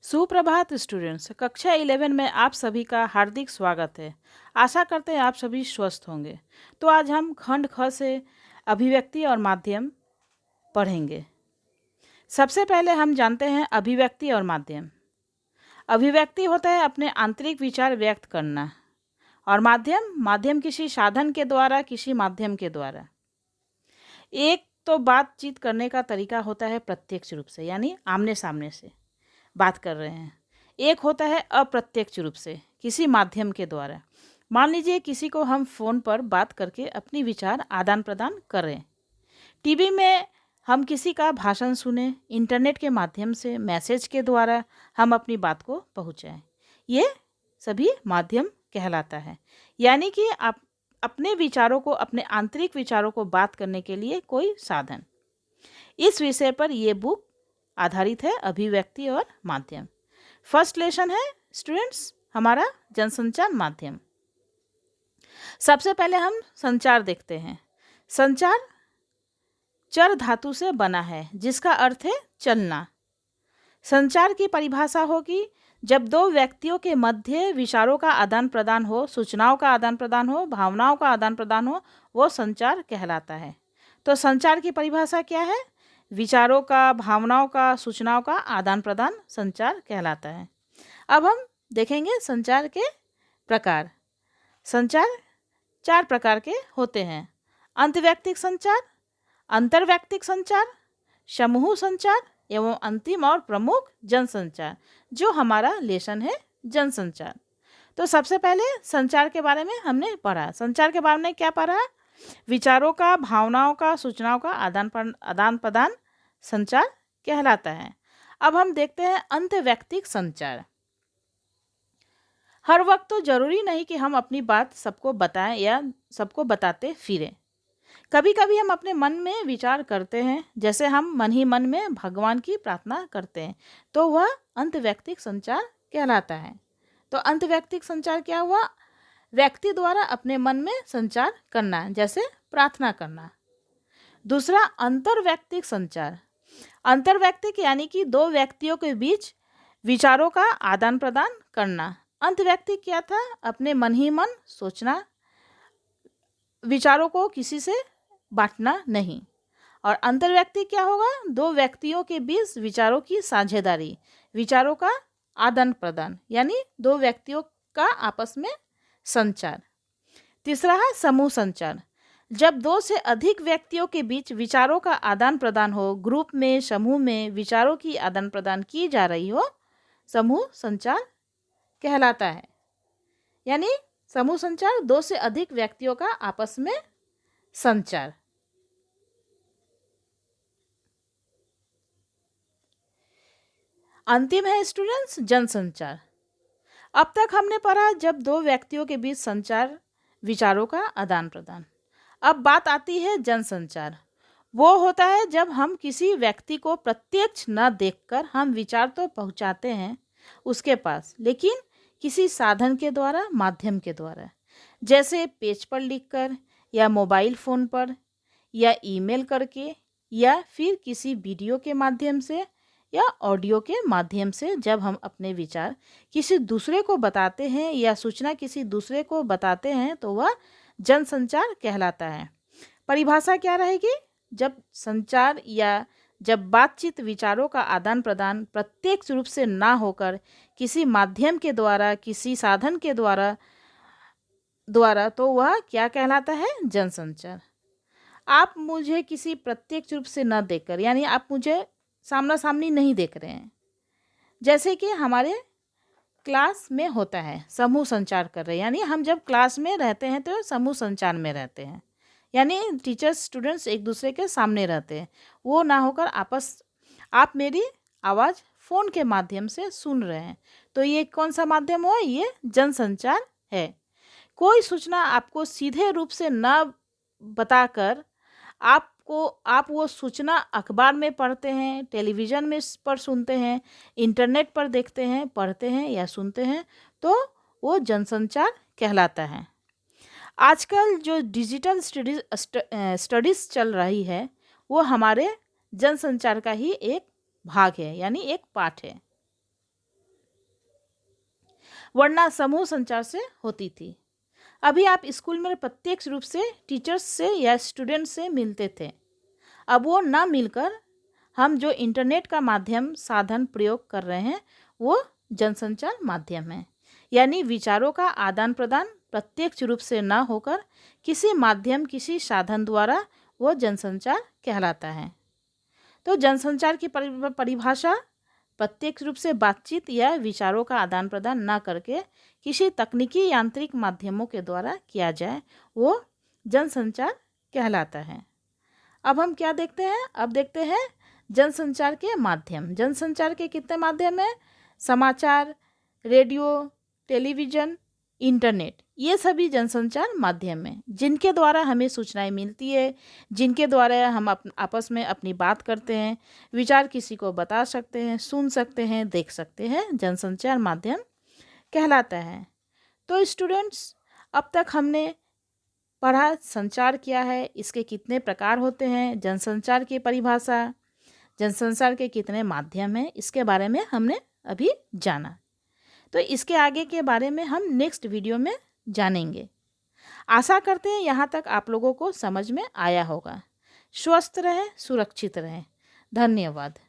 सुप्रभात स्टूडेंट्स। कक्षा 11 में आप सभी का हार्दिक स्वागत है। आशा करते हैं आप सभी स्वस्थ होंगे। तो आज हम खंड ख से अभिव्यक्ति और माध्यम पढ़ेंगे। सबसे पहले हम जानते हैं अभिव्यक्ति और माध्यम। अभिव्यक्ति होता है अपने आंतरिक विचार व्यक्त करना, और माध्यम माध्यम किसी साधन के द्वारा, किसी माध्यम के द्वारा। एक तो बातचीत करने का तरीका होता है प्रत्यक्ष रूप से, यानी आमने सामने से बात कर रहे हैं। एक होता है अप्रत्यक्ष रूप से, किसी माध्यम के द्वारा। मान लीजिए किसी को हम फ़ोन पर बात करके अपनी विचार आदान प्रदान करें। टीवी में हम किसी का भाषण सुने, इंटरनेट के माध्यम से मैसेज के द्वारा हम अपनी बात को पहुंचाएं। ये सभी माध्यम कहलाता है। यानी कि आप अपने विचारों को, अपने आंतरिक विचारों को बात करने के लिए कोई साधन। इस विषय पर ये बुक आधारित है, अभिव्यक्ति और माध्यम। फर्स्ट लेसन है स्टूडेंट्स हमारा जनसंचार माध्यम। सबसे पहले हम संचार देखते हैं। संचार चर धातु से बना है, जिसका अर्थ है चलना। संचार की परिभाषा होगी जब दो व्यक्तियों के मध्य विचारों का आदान प्रदान हो, सूचनाओं का आदान प्रदान हो, भावनाओं का आदान प्रदान हो, वो संचार कहलाता है। तो संचार की परिभाषा क्या है? विचारों का, भावनाओं का, सूचनाओं का आदान प्रदान संचार कहलाता है। अब हम देखेंगे संचार के प्रकार। संचार 4 प्रकार के होते हैं: अंतर्वैयक्तिक संचार, अंतर्वैयक्तिक संचार, समूह संचार एवं अंतिम और प्रमुख जनसंचार, जो हमारा लेसन है जनसंचार। तो सबसे पहले संचार के बारे में हमने पढ़ा। संचार के बारे में क्या पढ़ा? विचारों का, भावनाओं का, सूचनाओं का आदान प्रदान संचार कहलाता है। अब हम देखते हैं अंतर्वैयक्तिक संचार। हर वक्त तो जरूरी नहीं कि हम अपनी बात सबको बताएं या सबको बताते फिरें। कभी कभी हम अपने मन में विचार करते हैं, जैसे हम मन ही मन में भगवान की प्रार्थना करते हैं, तो वह अंतर्वैयक्तिक संचार कहलाता है। तो अंतर्वैयक्तिक संचार क्या हुआ? व्यक्ति द्वारा अपने मन में संचार करना, जैसे प्रार्थना करना। दूसरा अंतर्वैयक्तिक संचार। अंतर्वैयक्तिक यानी कि दो व्यक्तियों के बीच विचारों का आदान प्रदान करना। अंतर्वैयक्तिक क्या था? अपने मन ही मन सोचना, विचारों को किसी से बांटना नहीं। और अंतर्वैयक्तिक क्या होगा? दो व्यक्तियों के बीच विचारों की साझेदारी, विचारों का आदान प्रदान, यानी दो व्यक्तियों का आपस में संचार। तीसरा है समूह संचार। जब 2 से अधिक व्यक्तियों के बीच विचारों का आदान प्रदान हो, ग्रुप में, समूह में विचारों की आदान प्रदान की जा रही हो, समूह संचार कहलाता है। यानी समूह संचार 2 से अधिक व्यक्तियों का आपस में संचार। अंतिम है स्टूडेंट्स जनसंचार। अब तक हमने पढ़ा जब 2 व्यक्तियों के बीच संचार, विचारों का आदान प्रदान। अब बात आती है जनसंचार। वो होता है जब हम किसी व्यक्ति को प्रत्यक्ष न देखकर हम विचार तो पहुंचाते हैं उसके पास, लेकिन किसी साधन के द्वारा, माध्यम के द्वारा, जैसे पेज पर लिखकर या मोबाइल फ़ोन पर या ईमेल करके या फिर किसी वीडियो के माध्यम से या ऑडियो के माध्यम से। जब हम अपने विचार किसी दूसरे को बताते हैं या सूचना किसी दूसरे को बताते हैं, तो वह जनसंचार कहलाता है। परिभाषा क्या रहेगी? जब संचार या जब बातचीत, विचारों का आदान प्रदान प्रत्यक्ष रूप से ना होकर किसी माध्यम के द्वारा, किसी साधन के द्वारा तो वह क्या कहलाता है? जनसंचार। आप मुझे किसी प्रत्यक्ष रूप से न देखकर, यानी आप मुझे सामना सामनी नहीं देख रहे हैं, जैसे कि हमारे क्लास में होता है, समूह संचार कर रहे हैं, यानी हम जब क्लास में रहते हैं तो समूह संचार में रहते हैं, यानी टीचर्स स्टूडेंट्स एक दूसरे के सामने रहते हैं। वो ना होकर आप मेरी आवाज़ फ़ोन के माध्यम से सुन रहे हैं, तो ये कौन सा माध्यम हुआ? ये जनसंचार है। कोई सूचना आपको सीधे रूप से न बताकर आप वो सूचना अखबार में पढ़ते हैं, टेलीविज़न में पर सुनते हैं, इंटरनेट पर देखते हैं, पढ़ते हैं या सुनते हैं, तो वो जनसंचार कहलाता है। आजकल जो डिजिटल स्टडीज़ चल रही है, वो हमारे जनसंचार का ही एक भाग है, यानी एक पार्ट है। वरना समूह संचार से होती थी। अभी आप स्कूल में प्रत्यक्ष रूप से टीचर्स से या स्टूडेंट से मिलते थे। अब वो ना मिलकर हम जो इंटरनेट का माध्यम साधन प्रयोग कर रहे हैं वो जनसंचार माध्यम है। यानी विचारों का आदान प्रदान प्रत्यक्ष रूप से ना होकर किसी माध्यम किसी साधन द्वारा वो जनसंचार कहलाता है। तो जनसंचार की परिभाषा प्रत्यक्ष रूप से बातचीत या विचारों का आदान प्रदान ना करके किसी तकनीकी यांत्रिक माध्यमों के द्वारा किया जाए वो जनसंचार कहलाता है। अब हम क्या देखते हैं? अब देखते हैं जनसंचार के माध्यम। जनसंचार के कितने माध्यम हैं? समाचार, रेडियो, टेलीविज़न, इंटरनेट, ये सभी जनसंचार माध्यम हैं जिनके द्वारा हमें सूचनाएं मिलती है, जिनके द्वारा हम आपस में अपनी बात करते हैं, विचार किसी को बता सकते हैं, सुन सकते हैं, देख सकते हैं, जनसंचार माध्यम कहलाता है। तो स्टूडेंट्स, अब तक हमने पढ़ा संचार क्या है, इसके कितने प्रकार होते हैं, जनसंचार की परिभाषा, जनसंचार के कितने माध्यम हैं, इसके बारे में हमने अभी जाना। तो इसके आगे के बारे में हम नेक्स्ट वीडियो में जानेंगे। आशा करते हैं यहाँ तक आप लोगों को समझ में आया होगा। स्वस्थ रहें, सुरक्षित रहें। धन्यवाद।